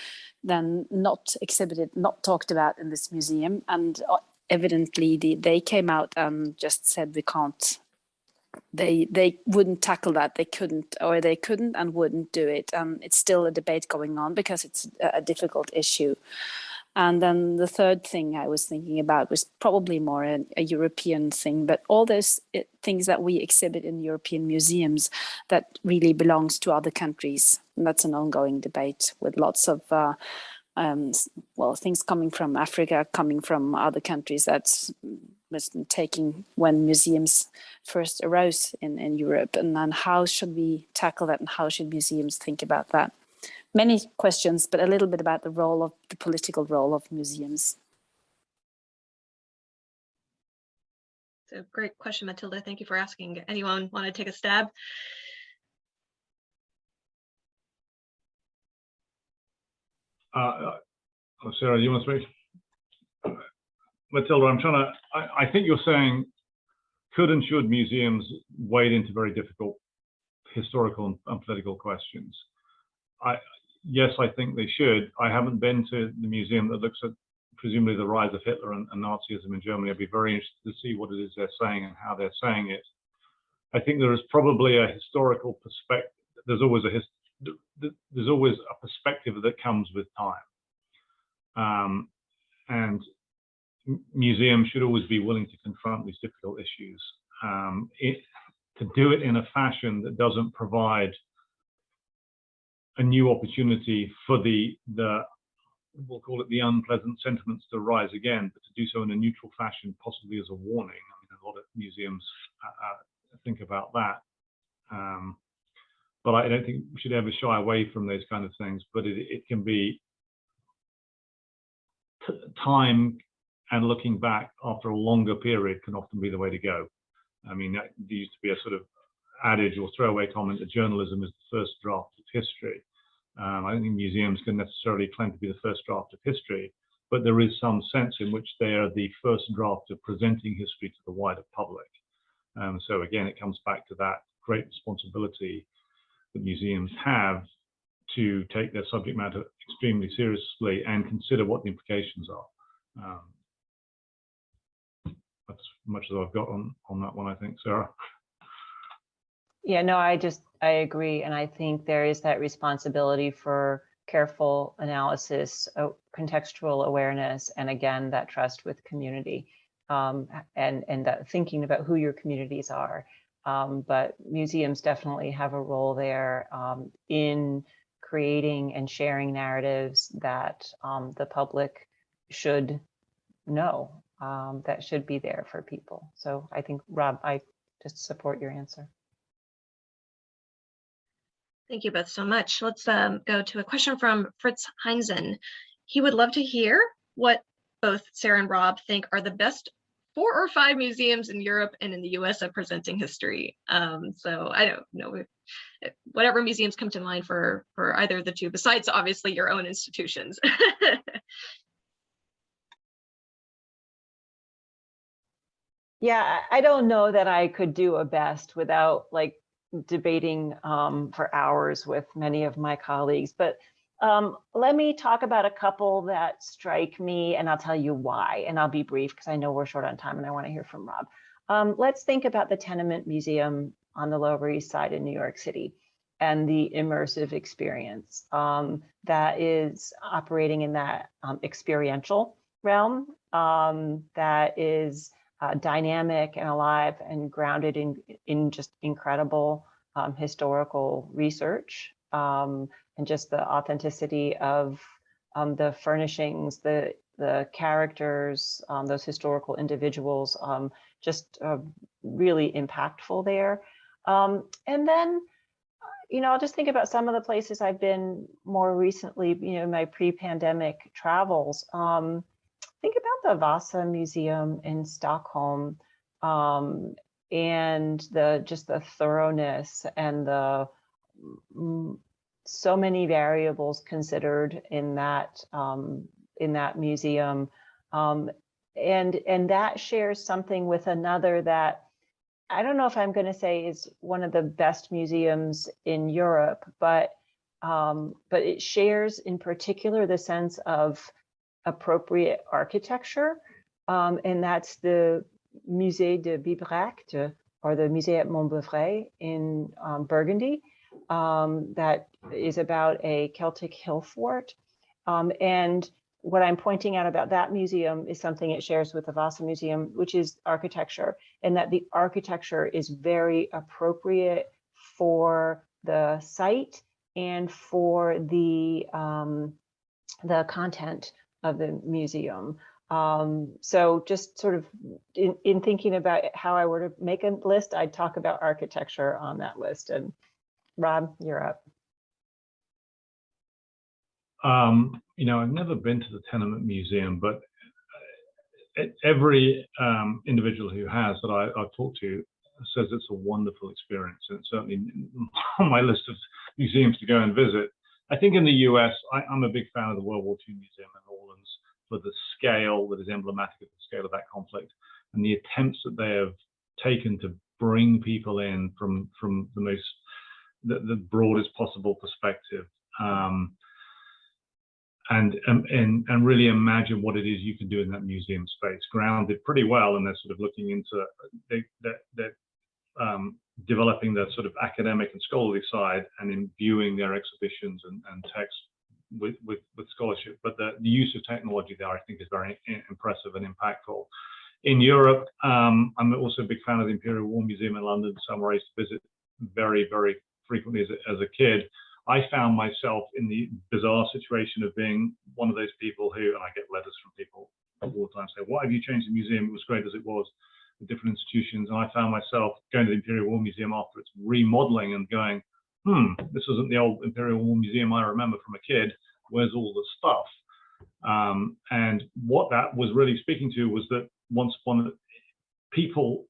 then not exhibited, not talked about in this museum. And evidently they came out and just said, we can't. They wouldn't tackle that. They couldn't and wouldn't do it. It's still a debate going on because it's a difficult issue. And then the third thing I was thinking about was probably more a European thing, but all those things that we exhibit in European museums that really belongs to other countries. And that's an ongoing debate with lots of things coming from Africa, coming from other countries. That's was taking when museums first arose in Europe. And then how should we tackle that, and how should museums think about that? Many questions, but a little bit about the political role of museums. So great question, Matilda. Thank you for asking. Anyone want to take a stab? Sarah, you want to speak? Matilda, I think you're saying, could and should museums wade into very difficult historical and political questions? Yes, I think they should. I haven't been to the museum that looks at presumably the rise of Hitler and Nazism in Germany. I'd be very interested to see what it is they're saying and how they're saying it. I think there is probably a historical perspective. There's always a perspective that comes with time. And museums should always be willing to confront these difficult issues. To do it in a fashion that doesn't provide a new opportunity for we'll call it the unpleasant sentiments to rise again, but to do so in a neutral fashion, possibly as a warning. I mean, a lot of museums think about that. But I don't think we should ever shy away from those kind of things, but it can be time, and looking back after a longer period can often be the way to go. I mean, there used to be a sort of adage or throwaway comment that journalism is the first draft of history. I don't think museums can necessarily claim to be the first draft of history, but there is some sense in which they are the first draft of presenting history to the wider public. So again, it comes back to that great responsibility that museums have to take their subject matter extremely seriously and consider what the implications are. That's as much as I've got on that one, I think, Sarah. Yeah, no, I agree. And I think there is that responsibility for careful analysis, contextual awareness, and again, that trust with community, and that thinking about who your communities are. But museums definitely have a role there in creating and sharing narratives that the public should know, that should be there for people. So I think, Rob, I just support your answer. Thank you both so much. Let's go to a question from Fritz Heinzen. He would love to hear what both Sarah and Rob think are the best 4 or 5 museums in Europe and in the US at presenting history. So I don't know, whatever museums come to mind for either of the two, besides obviously your own institutions. Yeah, I don't know that I could do a best without like debating for hours with many of my colleagues, but let me talk about a couple that strike me, and I'll tell you why, and I'll be brief because I know we're short on time and I want to hear from Rob. Let's think about the Tenement Museum on the Lower East Side in New York City. and the immersive experience that is operating in that experiential realm that is dynamic and alive and grounded in just incredible historical research and just the authenticity of the furnishings, the characters, those historical individuals, just really impactful there. And then, I'll just think about some of the places I've been more recently, my pre-pandemic travels. Think about the Vasa Museum in Stockholm and just the thoroughness and the so many variables considered in that museum, and that shares something with another that I don't know if I'm going to say is one of the best museums in Europe, but it shares in particular the sense of appropriate architecture, and that's the Musée de Bibrecht, or the Musée at Montbeuvray in Burgundy, that is about a Celtic hill fort. And what I'm pointing out about that museum is something it shares with the Vasa Museum, which is architecture, and that the architecture is very appropriate for the site and for the content of the museum. So just sort of in thinking about how I were to make a list, I'd talk about architecture on that list. And Rob, you're up. I've never been to the Tenement Museum, but every individual who has that I've talked to says it's a wonderful experience, and it's certainly on my list of museums to go and visit. I think in the US, I'm a big fan of the World War II Museum in New Orleans for the scale that is emblematic of the scale of that conflict and the attempts that they have taken to bring people in from the broadest possible perspective. And really imagine what it is you can do in that museum space, grounded pretty well, and they're sort of looking into they're developing the sort of academic and scholarly side and imbuing their exhibitions and text with scholarship. But the use of technology there, I think, is very impressive and impactful. In Europe, I'm also a big fan of the Imperial War Museum in London, somewhere I used to visit very, very frequently as a kid. I found myself in the bizarre situation of being one of those people who, and I get letters from people all the time say, why have you changed the museum? It was great as it was with different institutions. And I found myself going to the Imperial War Museum after its remodeling and going, this isn't the old Imperial War Museum I remember from a kid. Where's all the stuff? And what that was really speaking to was that once upon people,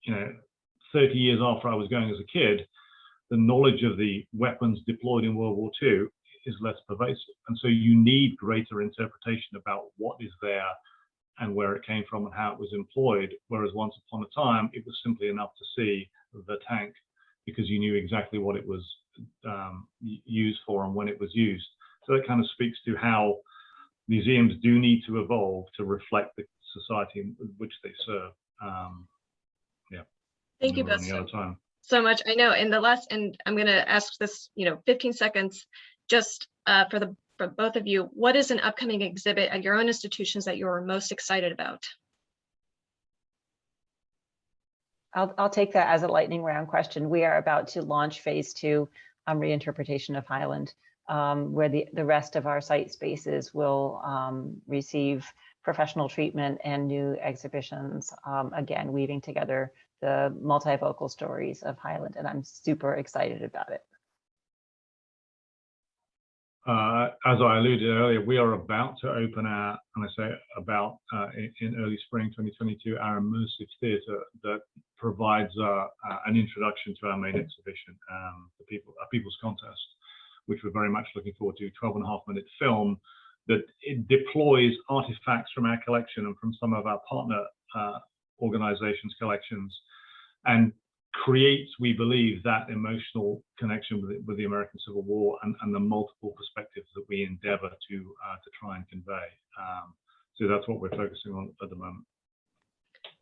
30 years after I was going as a kid, the knowledge of the weapons deployed in World War II is less pervasive. And so you need greater interpretation about what is there and where it came from and how it was employed. Whereas once upon a time, it was simply enough to see the tank because you knew exactly what it was used for and when it was used. So that kind of speaks to how museums do need to evolve to reflect the society in which they serve. Thank you both so much. I know in the last, and I'm going to ask this, 15 seconds, just for both of you, what is an upcoming exhibit at your own institutions that you're most excited about? I'll take that as a lightning round question. We are about to launch phase 2 reinterpretation of Highland, where the rest of our site spaces will receive professional treatment and new exhibitions, again, weaving together the multivocal stories of Highland, and I'm super excited about it. As I alluded earlier, we are about to open our, and I say about in early spring 2022, our immersive theatre that provides an introduction to our main exhibition, a People's Contest, which we're very much looking forward to. 12.5-minute film that it deploys artifacts from our collection and from some of our partner organizations' collections, and creates, we believe, that emotional connection with the American Civil War and the multiple perspectives that we endeavor to try and convey. So that's what we're focusing on at the moment.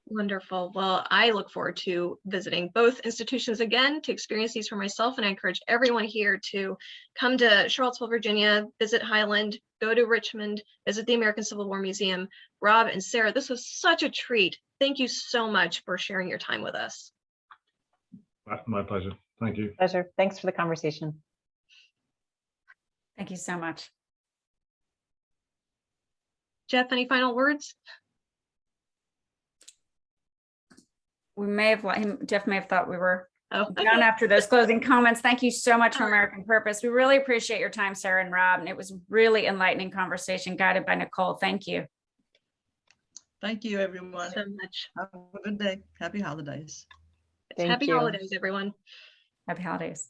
Wonderful. Well, I look forward to visiting both institutions again to experience these for myself. And I encourage everyone here to come to Charlottesville, Virginia, visit Highland, go to Richmond, visit the American Civil War Museum. Rob and Sarah, this was such a treat. Thank you so much for sharing your time with us. My pleasure. Thank you. Pleasure. Thanks for the conversation. Thank you so much. Jeff, any final words? We may have let him, Jeff may have thought we were Oh, done after those closing comments. Thank you so much for American Purpose. We really appreciate your time, Sarah and Rob. And it was really enlightening conversation guided by Nicole. Thank you. Thank you, everyone. so much. Have a good day. Happy holidays. Thank Happy you. holidays, everyone. Happy holidays.